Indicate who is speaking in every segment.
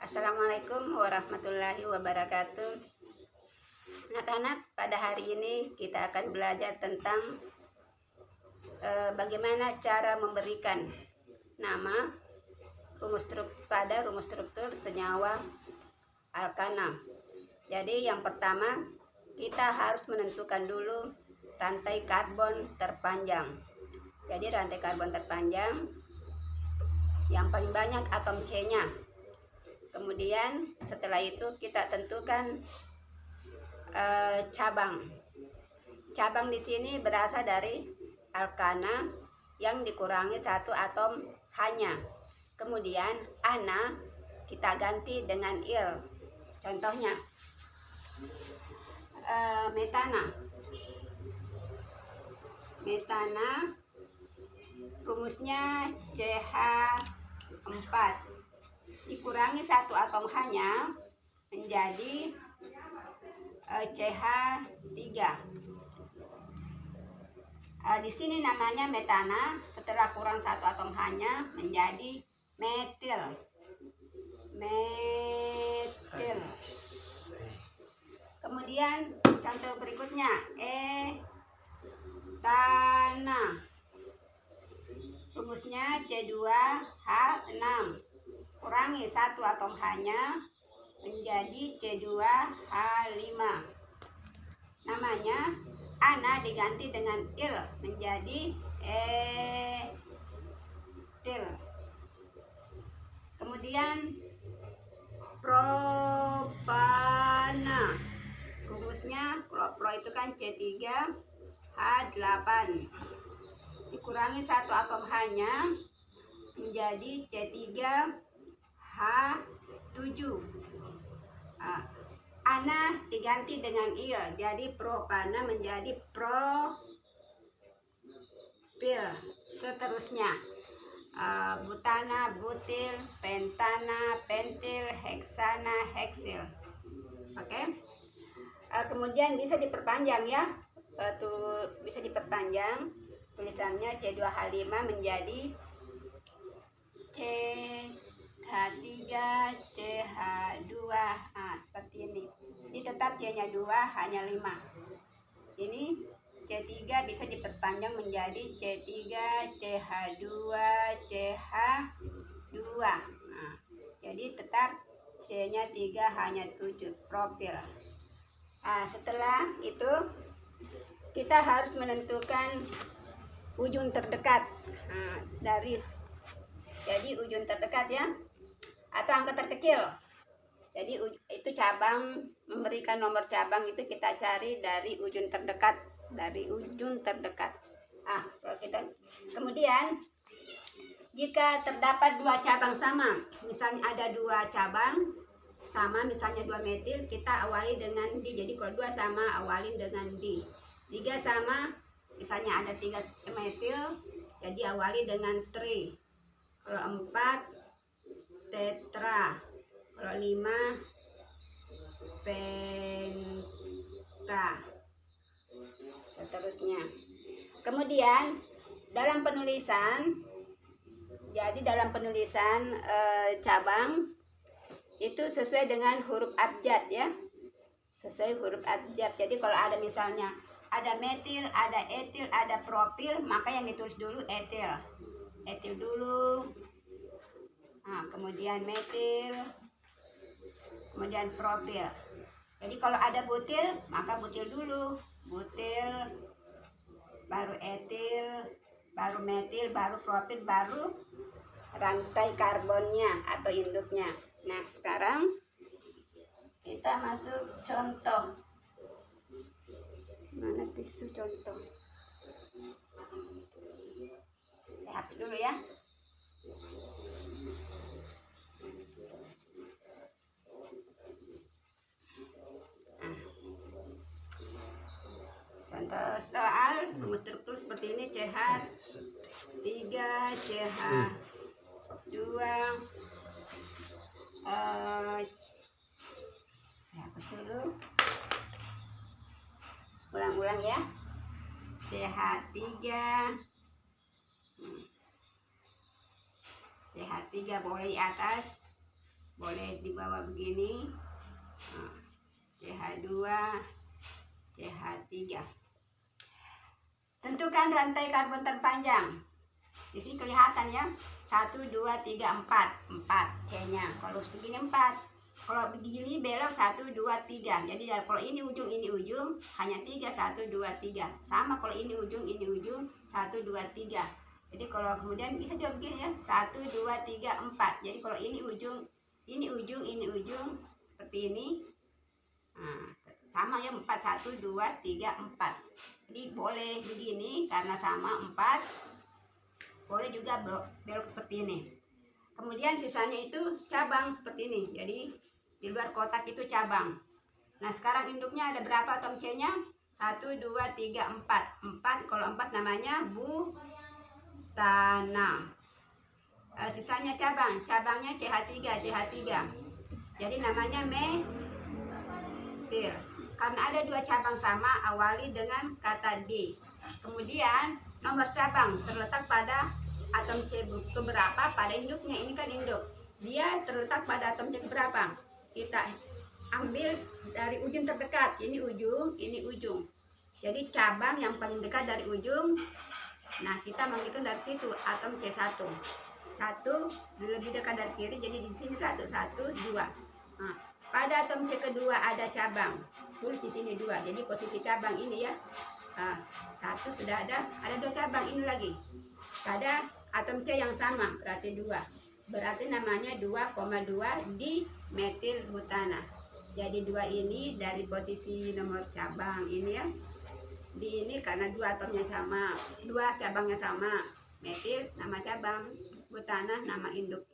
Speaker 1: Assalamualaikum warahmatullahi wabarakatuh. Anak-anak, pada hari ini kita akan belajar tentang bagaimana cara memberikan nama pada rumus struktur senyawa alkana. Jadi yang pertama kita harus menentukan dulu rantai karbon terpanjang. Jadi rantai karbon terpanjang yang paling banyak atom C-nya. Kemudian setelah itu kita tentukan cabang. Cabang di sini berasal dari alkana yang dikurangi satu atom H-nya. Kemudian ana kita ganti dengan il. Contohnya metana. Metana rumusnya CH4 dikurangi satu atom H-nya menjadi CH3. Di sini namanya metana, setelah kurang satu atom H-nya menjadi metil. Metil. Kemudian contoh berikutnya etana. Rumusnya C2H6. Kurangi satu atom H-nya menjadi C2H5. Namanya ana diganti dengan il menjadi etil. Kemudian propana. Rumusnya pro itu kan C3H8. Dikurangi satu atom H-nya menjadi C3H7. Ana diganti dengan il, jadi propana menjadi propil. Seterusnya butana, butil, pentana, pentil, heksana, heksil. Oke. Kemudian bisa diperpanjang ya. Bisa diperpanjang tulisannya C2H5 menjadi CH3 CH2. Seperti ini. Jadi tetap C-nya 2, H-nya 5. Ini C3 bisa diperpanjang menjadi C3 CH2 CH2. Jadi tetap C-nya 3, H-nya 7, propil. Setelah itu kita harus menentukan ujung terdekat jadi ujung terdekat ya, atau angka terkecil. Jadi itu cabang, memberikan nomor cabang itu kita cari dari ujung terdekat, kalau kita kemudian jika terdapat dua cabang sama, misalnya ada dua cabang sama, misalnya 2 metil, kita awali dengan D. Jadi kalau 2 sama, awalin dengan D. 3 sama, misalnya ada 3 metil, jadi awali dengan tri. Kalau 4 tetra, kalau 5 penta, seterusnya. Kemudian dalam penulisan, cabang itu sesuai dengan huruf abjad ya, sesuai huruf abjad. Jadi kalau ada misalnya ada metil, ada etil, ada propil, maka yang ditulis dulu etil dulu, kemudian metil, kemudian propil. Jadi kalau ada butil, maka butil dulu, baru etil, baru metil, baru propil, baru rantai karbonnya atau induknya. Nah sekarang kita masuk contoh. Mana tisu contoh? Saya hapus dulu ya. Contoh soal rumus struktur seperti ini: CH3 CH2. Saya hapus dulu. Ulang-ulang ya. CH3 boleh di atas, boleh di bawah begini. CH2 CH3. Tentukan rantai karbon terpanjang. Di sini kelihatan ya, 1 2 3 4 4 C-nya. Kalau begini 4. Kalau begini belok 1 2 3. Jadi kalau ini ujung hanya 3 1 2 3. Sama kalau ini ujung 1 2 3. Jadi kalau kemudian bisa juga begini ya, 1 2 3 4. Jadi kalau ini ujung seperti ini. Nah, sama ya, 4 1 2 3 4. Jadi boleh begini karena sama 4. Boleh juga belok seperti ini. Kemudian sisanya itu cabang seperti ini. Jadi di luar kotak itu cabang. Nah, sekarang induknya ada berapa atom C-nya? 1 2 3 4. 4, kalau 4 namanya butana. Sisanya cabangnya CH3. Jadi namanya metil. Karena ada 2 cabang sama, awali dengan kata D. Kemudian nomor cabang terletak pada atom C keberapa pada induknya. Ini kan induk, dia terletak pada atom C keberapa. Kita ambil dari ujung terdekat. Ini ujung. Jadi cabang yang paling dekat dari ujung. Nah, kita menghitung dari situ atom C1. 1 lebih dekat dari kiri, jadi di sini 1 2. Nah, pada atom C kedua ada cabang. Tulis di sini 2. Jadi posisi cabang ini ya. 1 sudah ada 2 cabang ini lagi. Pada atom C yang sama berarti 2. Berarti namanya 2,2 di metil butana. Jadi 2 ini dari posisi nomor cabang ini ya. Di ini karena 2 atomnya sama, 2 cabangnya sama. Metil nama cabang, butana nama induk.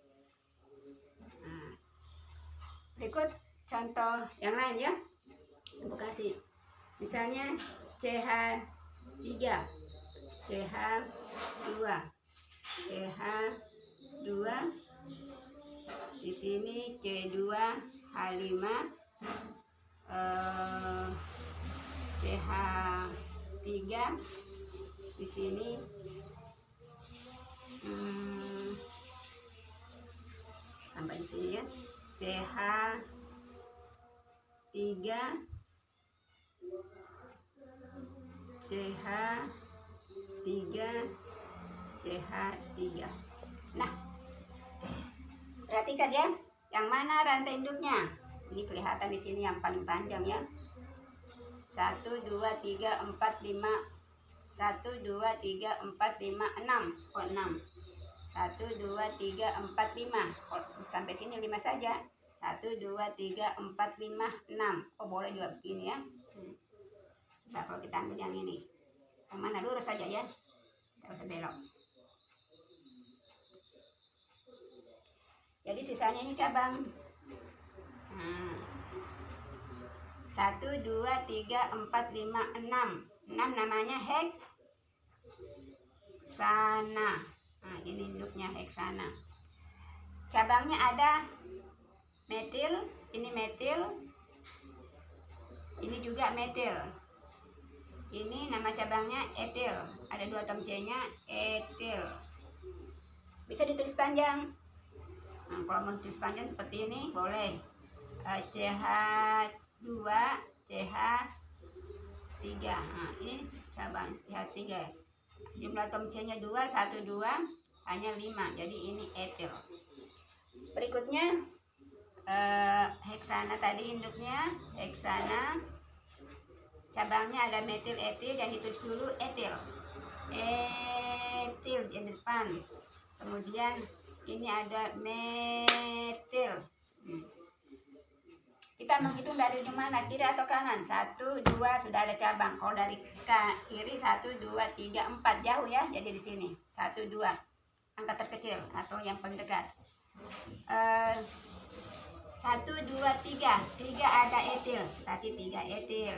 Speaker 1: Nah, berikut contoh yang lain ya. Ibu kasih. Misalnya CH3, CH2, CH2. Di sini C2H5, CH3. Di sini tambah di sini ya, CH3, CH3. Nah, perhatikan ya, yang mana rantai induknya. Ini kelihatan di sini yang paling panjang ya. 1 2 3 4 5. 1 2 3 4 5 6. Oh, 6. 1 2 3 4 5. Sampai sini 5 saja. 1 2 3 4 5 6. Oh, boleh juga begini ya. Nah, kalau kita ambil yang ini, yang mana lurus saja ya, tidak usah belok. Jadi sisanya ini cabang. 1 2 3 4 5 6. 6 namanya heksana. Nah, ini induknya heksana. Cabangnya ada metil, ini metil, ini juga metil. Ini nama cabangnya etil. Ada 2 atom C-nya, etil. Bisa ditulis panjang. Nah, kalau mau ditulis panjang seperti ini boleh. CH2, CH3. Nah, ini cabang CH3. Jumlah atom C-nya 2, 1 2, hanya 5. Jadi ini etil. Berikutnya heksana, tadi induknya heksana. Cabangnya ada metil, etil, dan ditulis dulu etil. Etil di depan. Kemudian ini ada metil. Kita menghitung dari mana, kiri atau kanan? 1 2 sudah ada cabang. Kalau dari kiri 1 2 3 4 jauh ya. Jadi di sini 1 2 angka terkecil atau yang paling dekat. 1 2 3 ada etil, berarti 3 etil.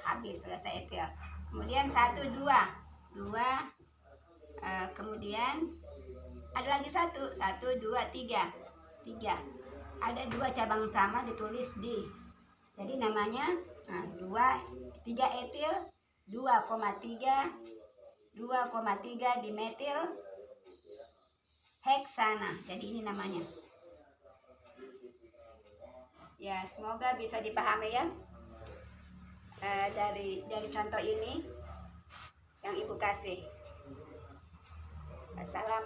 Speaker 1: Habis, selesai etil. Kemudian 1 2 kemudian ada lagi 1 2 3 ada 2 cabang sama ditulis di. Jadi namanya 3 etil 2,3 dimetil heksana. Jadi ini namanya. Ya, semoga bisa dipahami ya, dari contoh ini yang Ibu kasih. Assalam.